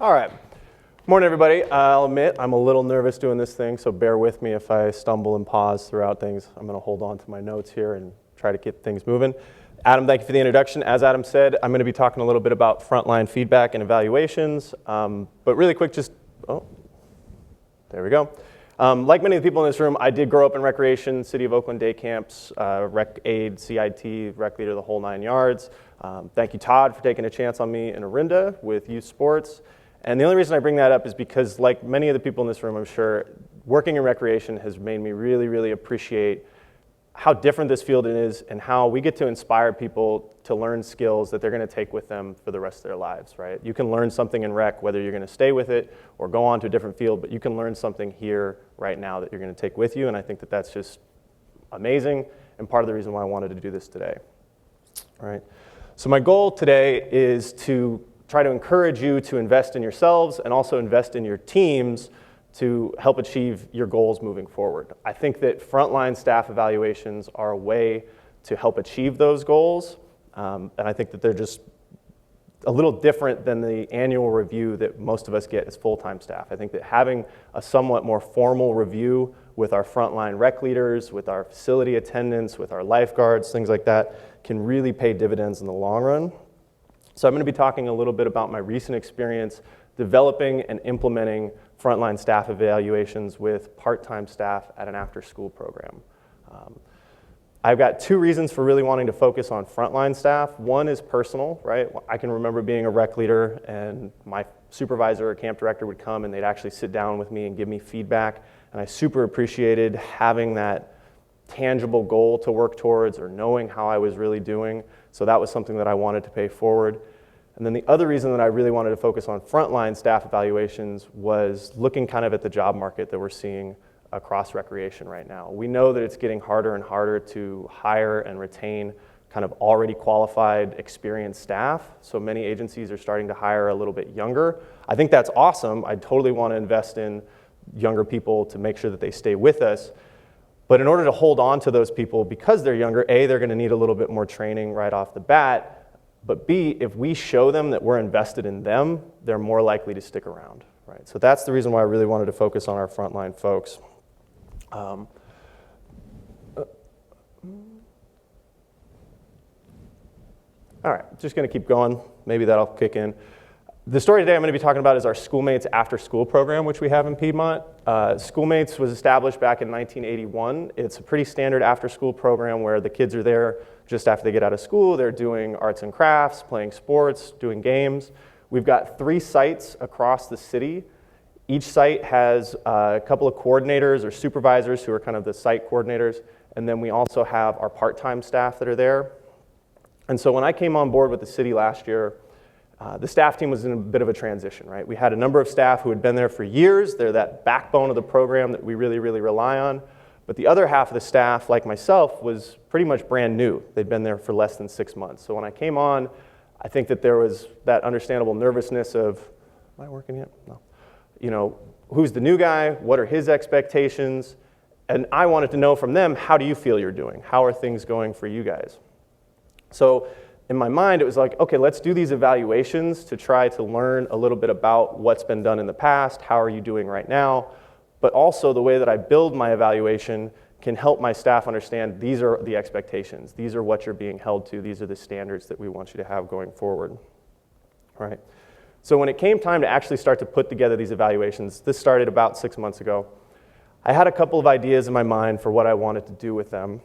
All right. Morning, everybody. I'll admit I'm a little nervous doing this thing, so bear with me if I stumble and pause throughout things. I'm going to hold on to my notes here and try to get things moving. Adam, thank you for the introduction. As Adam said, I'm going to be talking a little bit about frontline feedback and evaluations, but really quick, there we go. Like many of the people in this room, I did grow up in recreation, City of Oakland day camps, rec aid, CIT, rec leader, the whole 9 yards. Thank you, Todd, for taking a chance on me in Orinda with youth sports. And the only reason I bring that up is because, like many of the people in this room, I'm sure, working in recreation has made me really, really appreciate how different this field is and how we get to inspire people to learn skills that they're going to take with them for the rest of their lives, right? You can learn something in rec, whether you're going to stay with it or go on to a different field, but you can learn something here right now that you're going to take with you, and I think that that's just amazing and part of the reason why I wanted to do this today. All right. So my goal today is to try to encourage you to invest in yourselves and also invest in your teams to help achieve your goals moving forward. I think that frontline staff evaluations are a way to help achieve those goals, and I think that they're just a little different than the annual review that most of us get as full-time staff. I think that having a somewhat more formal review with our frontline rec leaders, with our facility attendants, with our lifeguards, things like that, can really pay dividends in the long run. So I'm going to be talking a little bit about my recent experience developing and implementing frontline staff evaluations with part-time staff at an after-school program. I've got two reasons for really wanting to focus on frontline staff. One is personal, right? I can remember being a rec leader and my supervisor or camp director would come and they'd actually sit down with me and give me feedback, and I super appreciated having that tangible goal to work towards or knowing how I was really doing. So that was something that I wanted to pay forward. And then the other reason that I really wanted to focus on frontline staff evaluations was looking kind of at the job market that we're seeing across recreation right now. We know that it's getting harder and harder to hire and retain kind of already qualified, experienced staff. So many agencies are starting to hire a little bit younger. I think that's awesome. I totally want to invest in younger people to make sure that they stay with us. But in order to hold on to those people because they're younger, A, they're going to need a little bit more training right off the bat. But B, if we show them that we're invested in them, they're more likely to stick around, right? So that's the reason why I really wanted to focus on our frontline folks. All right, just going to keep going. Maybe that'll kick in. The story today I'm going to be talking about is our Schoolmates After School program, which we have in Piedmont. Schoolmates was established back in 1981. It's a pretty standard after-school program where the kids are there just after they get out of school. They're doing arts and crafts, playing sports, doing games. We've got 3 sites across the city. Each site has a couple of coordinators or supervisors who are kind of the site coordinators, and then we also have our part-time staff that are there. And so when I came on board with the city last year, the staff team was in a bit of a transition, right? We had a number of staff who had been there for years. They're that backbone of the program that we really, really rely on. But the other half of the staff, like myself, was pretty much brand new. They'd been there for less than 6 months. So when I came on, I think that there was that understandable nervousness of, am I working yet? No. You know, who's the new guy? What are his expectations? And I wanted to know from them, how do you feel you're doing? How are things going for you guys? So in my mind, it was like, okay, let's do these evaluations to try to learn a little bit about what's been done in the past, how are you doing right now, but also the way that I build my evaluation can help my staff understand these are the expectations, these are what you're being held to, these are the standards that we want you to have going forward, right? So when it came time to actually start to put together these evaluations, this started about 6 months ago, I had a couple of ideas in my mind for what I wanted to do with them.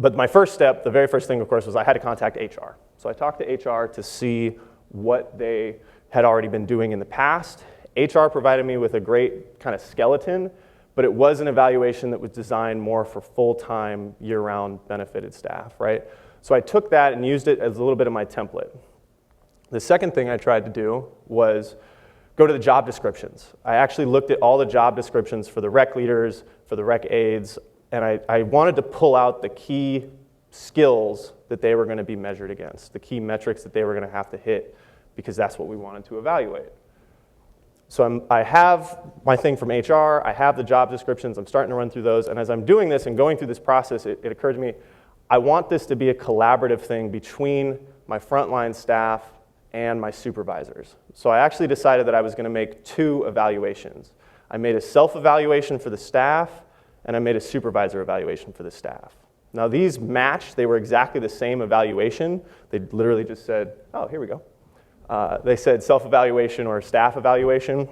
But my first step, the very first thing, of course, was I had to contact HR. So I talked to HR to see what they had already been doing in the past. HR provided me with a great kind of skeleton, but it was an evaluation that was designed more for full-time, year-round benefited staff, right? So I took that and used it as a little bit of my template. The second thing I tried to do was go to the job descriptions. I actually looked at all the job descriptions for the rec leaders, for the rec aides, and I wanted to pull out the key skills that they were going to be measured against, the key metrics that they were going to have to hit, because that's what we wanted to evaluate. So I have my thing from HR, I have the job descriptions, I'm starting to run through those, and as I'm doing this and going through this process, it occurred to me, I want this to be a collaborative thing between my frontline staff and my supervisors. So I actually decided that I was going to make 2 evaluations. I made a self-evaluation for the staff, and I made a supervisor evaluation for the staff. Now these matched, they were exactly the same evaluation. They literally just said, oh, here we go. They said self-evaluation or staff evaluation.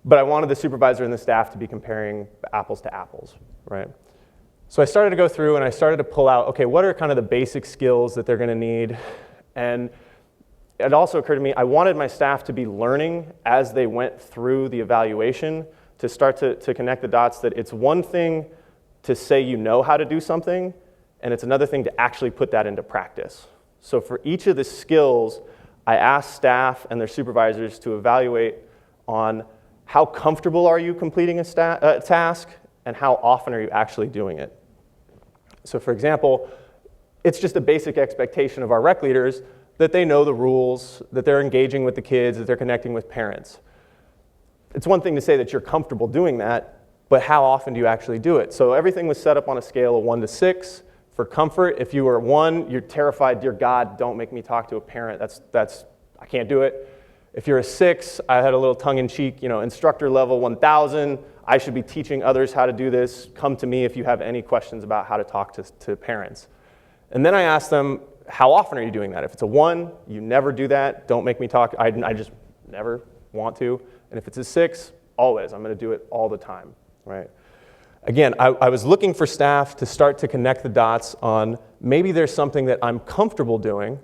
But I wanted the supervisor and the staff to be comparing apples to apples, right? So I started to go through and I started to pull out, okay, what are kind of the basic skills that they're going to need? And it also occurred to me, I wanted my staff to be learning as they went through the evaluation to start to connect the dots that it's one thing to say you know how to do something, and it's another thing to actually put that into practice. So for each of the skills, I asked staff and their supervisors to evaluate on how comfortable are you completing a task and how often are you actually doing it. So for example, it's just a basic expectation of our rec leaders that they know the rules, that they're engaging with the kids, that they're connecting with parents. It's one thing to say that you're comfortable doing that, but how often do you actually do it? So everything was set up on a scale of 1 to 6. For comfort, if you were 1, you're terrified, dear God, don't make me talk to a parent. I can't do it. If you're a 6, I had a little tongue-in-cheek, instructor level 1,000. I should be teaching others how to do this. Come to me if you have any questions about how to talk to parents. And then I asked them, how often are you doing that? If it's a 1, you never do that. Don't make me talk. I just never want to. And if it's a 6, always. I'm going to do it all the time, right? Again, I was looking for staff to start to connect the dots on maybe there's something that I'm comfortable doing.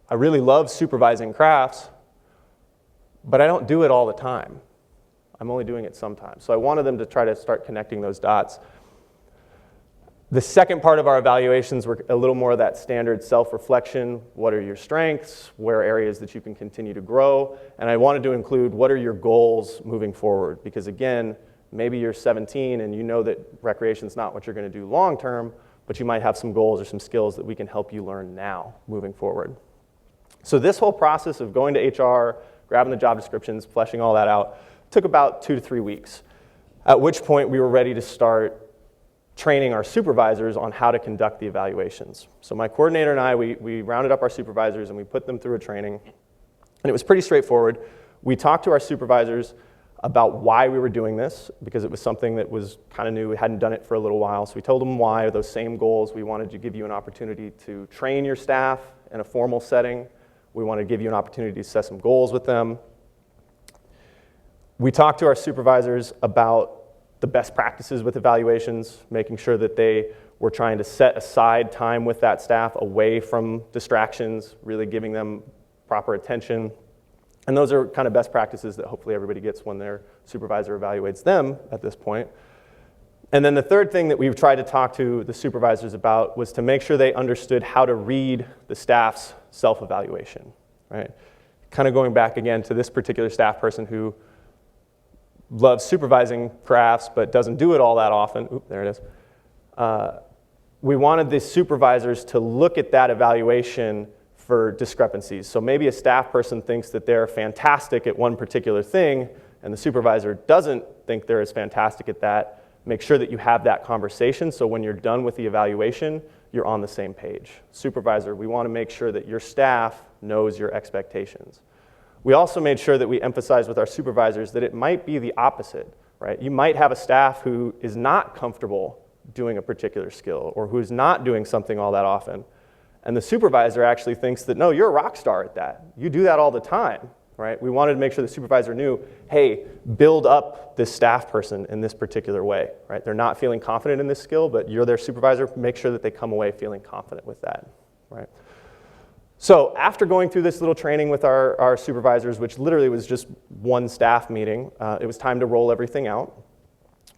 I really love supervising crafts, but I don't do it all the time. I'm only doing it sometimes. So I wanted them to try to start connecting those dots. The second part of our evaluations were a little more of that standard self-reflection. What are your strengths? Where are areas that you can continue to grow? And I wanted to include what are your goals moving forward? Because again, maybe you're 17 and you know that recreation's not what you're going to do long term, but you might have some goals or some skills that we can help you learn now moving forward. So this whole process of going to HR, grabbing the job descriptions, fleshing all that out, took about 2 to 3 weeks, at which point we were ready to start training our supervisors on how to conduct the evaluations. So my coordinator and I, we rounded up our supervisors and we put them through a training, and it was pretty straightforward. We talked to our supervisors about why we were doing this, because it was something that was kind of new. We hadn't done it for a little while, so we told them why, those same goals. We wanted to give you an opportunity to train your staff in a formal setting. We wanted to give you an opportunity to set some goals with them. We talked to our supervisors about the best practices with evaluations, making sure that they were trying to set aside time with that staff away from distractions, really giving them proper attention. And those are kind of best practices that hopefully everybody gets when their supervisor evaluates them at this point. And then the third thing that we've tried to talk to the supervisors about was to make sure they understood how to read the staff's self-evaluation, right? Kind of going back again to this particular staff person who loves supervising crafts but doesn't do it all that often. Oop, there it is. We wanted the supervisors to look at that evaluation for discrepancies. So maybe a staff person thinks that they're fantastic at one particular thing and the supervisor doesn't think they're as fantastic at that. Make sure that you have that conversation so when you're done with the evaluation, you're on the same page. Supervisor, we want to make sure that your staff knows your expectations. We also made sure that we emphasized with our supervisors that it might be the opposite, right? You might have a staff who is not comfortable doing a particular skill or who's not doing something all that often. And the supervisor actually thinks that, no, you're a rock star at that. You do that all the time, right? We wanted to make sure the supervisor knew, hey, build up this staff person in this particular way, right? They're not feeling confident in this skill, but you're their supervisor. Make sure that they come away feeling confident with that, right? So after going through this little training with our supervisors, which literally was just one staff meeting, it was time to roll everything out.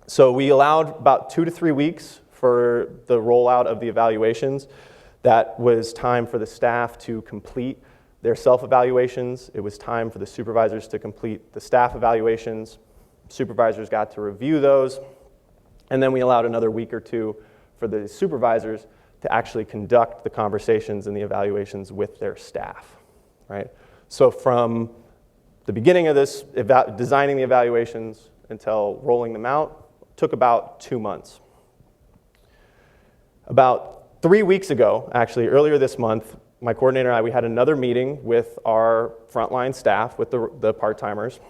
So we allowed about 2 to 3 weeks for the rollout of the evaluations. That was time for the staff to complete their self-evaluations. It was time for the supervisors to complete the staff evaluations. Supervisors got to review those. And then we allowed another week or 2 for the supervisors to actually conduct the conversations and the evaluations with their staff, right? So from the beginning of this, designing the evaluations until rolling them out, took about 2 months. About 3 weeks ago, actually earlier this month, my coordinator and I, we had another meeting with our frontline staff, with the part-timers,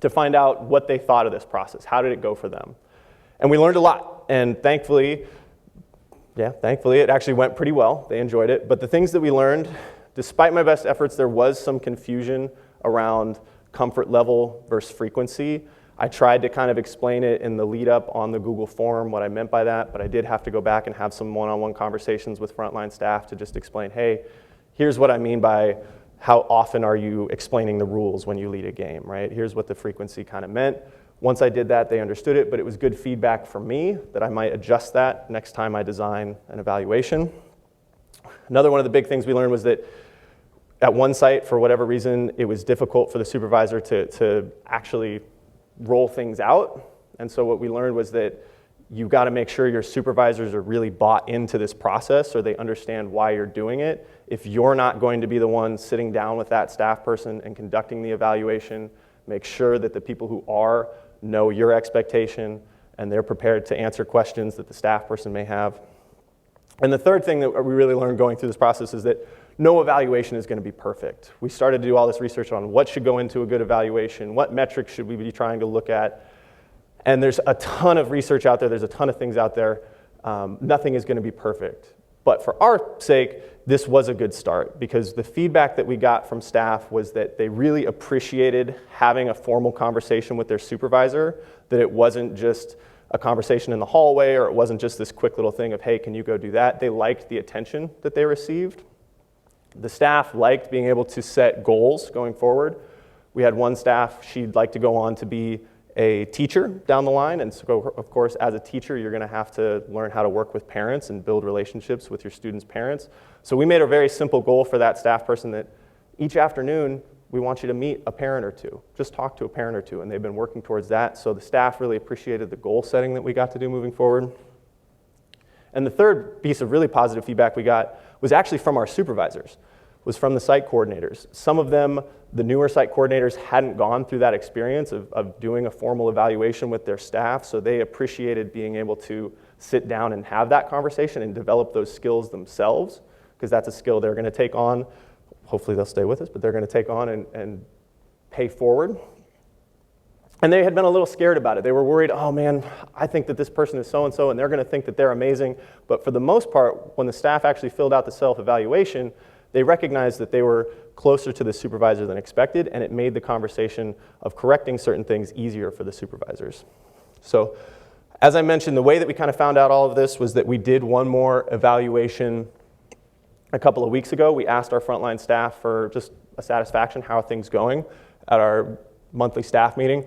to find out what they thought of this process. How did it go for them? And we learned a lot, and thankfully it actually went pretty well. They enjoyed it. But the things that we learned, despite my best efforts, there was some confusion around comfort level versus frequency. I tried to kind of explain it in the lead up on the Google form, what I meant by that, but I did have to go back and have some one-on-one conversations with frontline staff to just explain, hey, here's what I mean by how often are you explaining the rules when you lead a game, right? Here's what the frequency kind of meant. Once I did that, they understood it, but it was good feedback for me that I might adjust that next time I design an evaluation. Another one of the big things we learned was that at one site, for whatever reason, it was difficult for the supervisor to actually roll things out. And so what we learned was that you've got to make sure your supervisors are really bought into this process or they understand why you're doing it. If you're not going to be the one sitting down with that staff person and conducting the evaluation, make sure that the people who are know your expectation and they're prepared to answer questions that the staff person may have. And the third thing that we really learned going through this process is that no evaluation is going to be perfect. We started to do all this research on what should go into a good evaluation, what metrics should we be trying to look at. And there's a ton of research out there, there's a ton of things out there. Nothing is going to be perfect. But for our sake, this was a good start because the feedback that we got from staff was that they really appreciated having a formal conversation with their supervisor, that it wasn't just a conversation in the hallway or it wasn't just this quick little thing of, hey, can you go do that? They liked the attention that they received. The staff liked being able to set goals going forward. We had one staff, she'd like to go on to be a teacher down the line, and so of course as a teacher you're going to have to learn how to work with parents and build relationships with your students' parents. So we made a very simple goal for that staff person that each afternoon we want you to meet a parent or two, just talk to a parent or two, and they've been working towards that. So the staff really appreciated the goal setting that we got to do moving forward. And the third piece of really positive feedback we got was actually from our supervisors, was from the site coordinators. Some of them, the newer site coordinators, hadn't gone through that experience of doing a formal evaluation with their staff, so they appreciated being able to sit down and have that conversation and develop those skills themselves, because that's a skill they're going to take on. Hopefully they'll stay with us, but they're going to take on and pay forward. And they had been a little scared about it. They were worried, oh man, I think that this person is so-and-so, and they're going to think that they're amazing. But for the most part, when the staff actually filled out the self-evaluation, they recognized that they were closer to the supervisor than expected, and it made the conversation of correcting certain things easier for the supervisors. So, as I mentioned, the way that we kind of found out all of this was that we did one more evaluation a couple of weeks ago. We asked our frontline staff for just a satisfaction, how are things going, at our monthly staff meeting.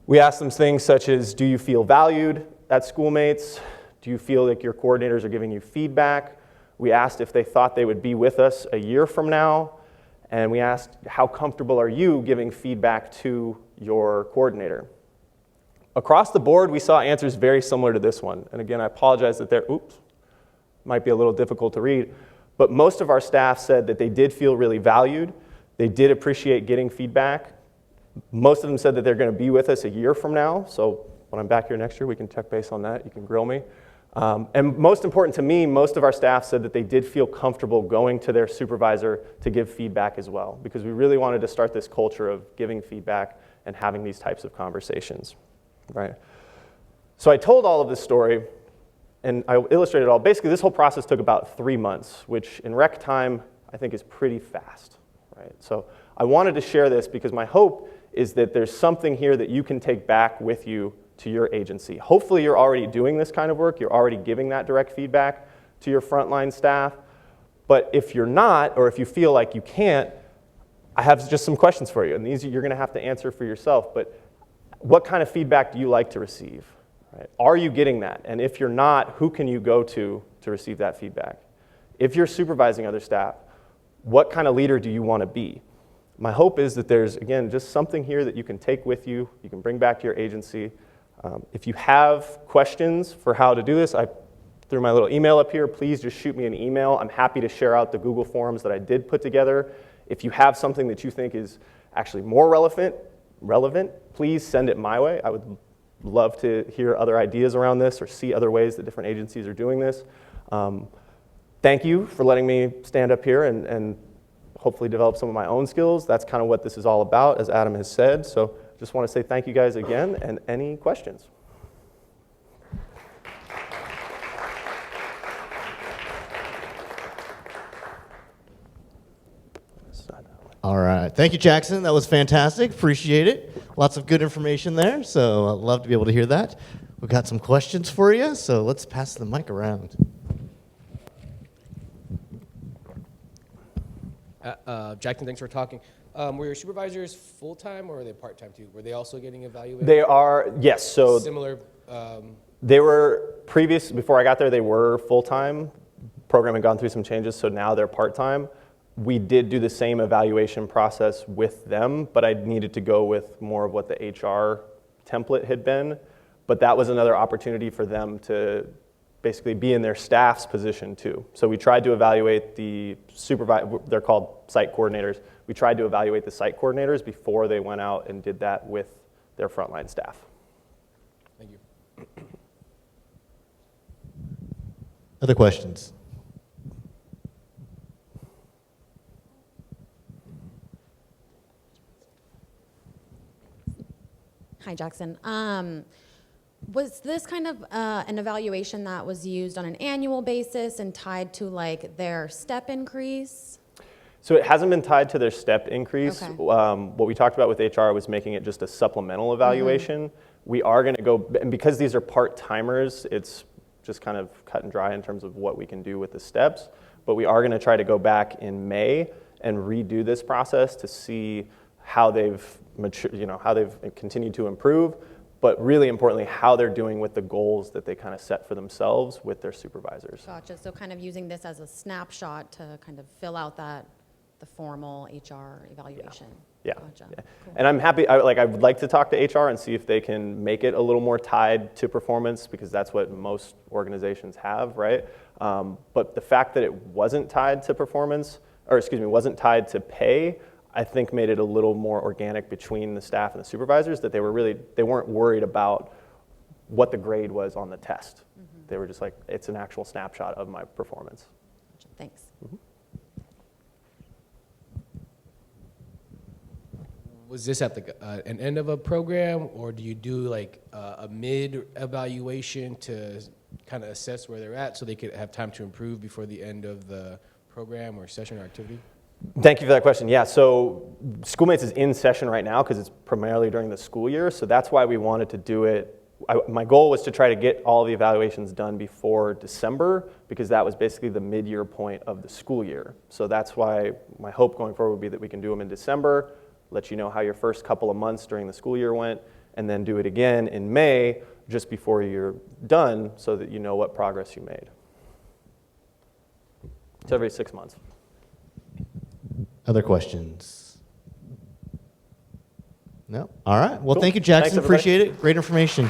We asked them things such as, do you feel valued at schoolmates? Do you feel like your coordinators are giving you feedback? We asked if they thought they would be with us a year from now, and we asked, how comfortable are you giving feedback to your coordinator? Across the board, we saw answers very similar to this one. And again, I apologize that they're, might be a little difficult to read, but most of our staff said that they did feel really valued. They did appreciate getting feedback. Most of them said that they're going to be with us a year from now, so when I'm back here next year, we can check base on that. You can grill me. And most important to me, most of our staff said that they did feel comfortable going to their supervisor to give feedback as well, because we really wanted to start this culture of giving feedback and having these types of conversations, right? So I told all of this story, and I illustrated it all. Basically, this whole process took about 3 months, which in rec time, I think is pretty fast, right? So I wanted to share this because my hope is that there's something here that you can take back with you to your agency. Hopefully you're already doing this kind of work, you're already giving that direct feedback to your frontline staff, but if you're not, or if you feel like you can't, I have just some questions for you, and these you're going to have to answer for yourself, but what kind of feedback do you like to receive? Right? Are you getting that? And if you're not, who can you go to receive that feedback? If you're supervising other staff, what kind of leader do you want to be? My hope is that there's, again, just something here that you can take with you, you can bring back to your agency. If you have questions for how to do this, I threw my little email up here. Please just shoot me an email. I'm happy to share out the Google Forms that I did put together. If you have something that you think is actually more relevant, please send it my way. I would love to hear other ideas around this or see other ways that different agencies are doing this. thank you for letting me stand up here and hopefully develop some of my own skills. That's kind of what this is all about, as Adam has said. So just want to say thank you guys again, and any questions? All right. Thank you, Jackson. That was fantastic. Appreciate it. Lots of good information there, so I'd love to be able to hear that. We've got some questions for you, so let's pass the mic around. Jackson, thanks for talking. Were your supervisors full-time or are they part-time too? Were they also getting evaluated? They are, yes. So Similar. they were before I got there, they were full-time. Program had gone through some changes, so now they're part-time. We did do the same evaluation process with them, but I needed to go with more of what the HR template had been. But that was another opportunity for them to basically be in their staff's position too. So we tried to evaluate the they're called site coordinators. We tried to evaluate the site coordinators before they went out and did that with their frontline staff. Thank you. Other questions? Hi, Jackson. Was this kind of an evaluation that was used on an annual basis and tied to like their step increase? So it hasn't been tied to their step increase. Okay. What we talked about with HR was making it just a supplemental evaluation. We are going to go, and because these are part-timers, it's just kind of cut and dry in terms of what we can do with the steps. But we are going to try to go back in May and redo this process to see how they've how they've continued to improve, but really importantly, how they're doing with the goals that they kind of set for themselves with their supervisors. Gotcha. So kind of using this as a snapshot to kind of fill out the formal HR evaluation. Yeah. Gotcha. Yeah. Cool. And I'm happy, I would like to talk to HR and see if they can make it a little more tied to performance, because that's what most organizations have, right? But the fact that it wasn't tied to performance, or excuse me, wasn't tied to pay, I think made it a little more organic between the staff and the supervisors, that they weren't worried about what the grade was on the test. They were just like, it's an actual snapshot of my performance. Gotcha. Thanks. Was this at an end of a program, or do you do like a mid evaluation to kind of assess where they're at so they could have time to improve before the end of the program or session or activity? Thank you for that question. Yeah, so Schoolmates is in session right now because it's primarily during the school year, so that's why we wanted to do it. My goal was to try to get all the evaluations done before December, because that was basically the mid-year point of the school year. So that's why my hope going forward would be that we can do them in December, let you know how your first couple of months during the school year went, and then do it again in May just before you're done so that you know what progress you made. It's every 6 months. Other questions? No? All right. Well, Cool. thank you, Jackson. Thanks, everybody. Appreciate it. Great information.